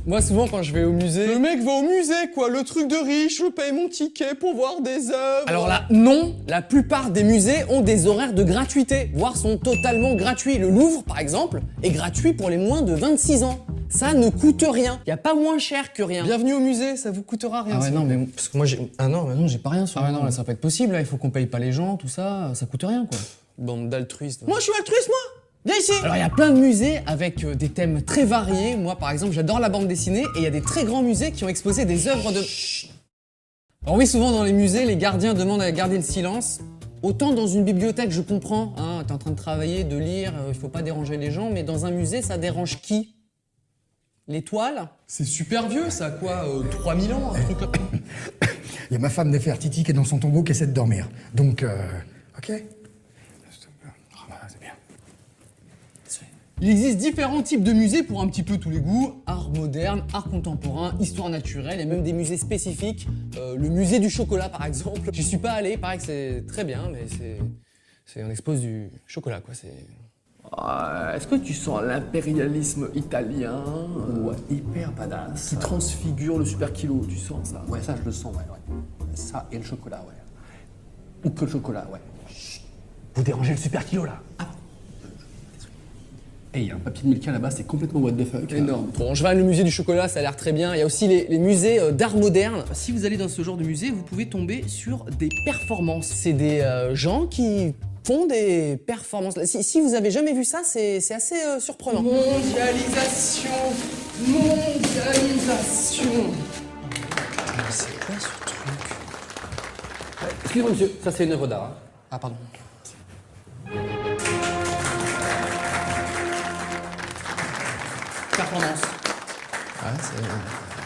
Moi, souvent, quand je vais au musée... Le mec va au musée, quoi, le truc de riche, je paye mon ticket pour voir des œuvres. Alors là, non, la plupart des musées ont des horaires de gratuité, voire sont totalement gratuits. Le Louvre, par exemple, est gratuit pour les moins de 26 ans. Ça ne coûte rien. Y a pas moins cher que rien. Bienvenue au musée, ça vous coûtera rien. Ah ouais, non, mais parce que moi, j'ai... Ah non, mais non, j'ai pas rien sur Ah ouais, moi. non, là, ça va pas être possible, là. Il faut qu'on paye pas les gens, tout ça. Ça coûte rien, quoi. Bande d'altruistes. Moi, je suis altruiste, moi. Viens ici. Alors, il y a plein de musées avec des thèmes très variés. Moi, par exemple, j'adore la bande dessinée et il y a des très grands musées qui ont exposé des œuvres de... Chut. Alors oui, souvent dans les musées, les gardiens demandent à garder le silence. Autant dans une bibliothèque, je comprends, hein, t'es en train de travailler, de lire, il faut pas déranger les gens, mais dans un musée, ça dérange qui? Les toiles? C'est super vieux, ça a quoi 3000 ans, un truc comme... Il y a ma femme Nefertiti qui est dans son tombeau qui essaie de dormir. Donc, ok. C'est bien. Il existe différents types de musées pour un petit peu tous les goûts. Art moderne, art contemporain, histoire naturelle, il y a même des musées spécifiques. Le musée du chocolat par exemple. J'y suis pas allé, il paraît que c'est très bien, mais on expose du chocolat quoi, c'est... Est-ce que tu sens l'impérialisme italien Ouais, hyper badass. qui transfigure le super kilo, tu sens ça? Ouais, ça je le sens, ouais. Ça et le chocolat, ouais. Ou que le chocolat, ouais. Chut. Vous dérangez le super kilo là. Ah. Et il y a un papier de Milka là-bas, c'est complètement what the fuck. Là. Énorme. Bon, je vais à le musée du chocolat, ça a l'air très bien. Il y a aussi les musées d'art moderne. Si vous allez dans ce genre de musée, vous pouvez tomber sur des performances. C'est des gens qui font des performances. Si vous avez jamais vu ça, c'est assez surprenant. Mondialisation. C'est quoi ce truc? Excusez-moi monsieur, ça c'est une œuvre d'art. Hein. Ah pardon. Performance. Ouais, c'est...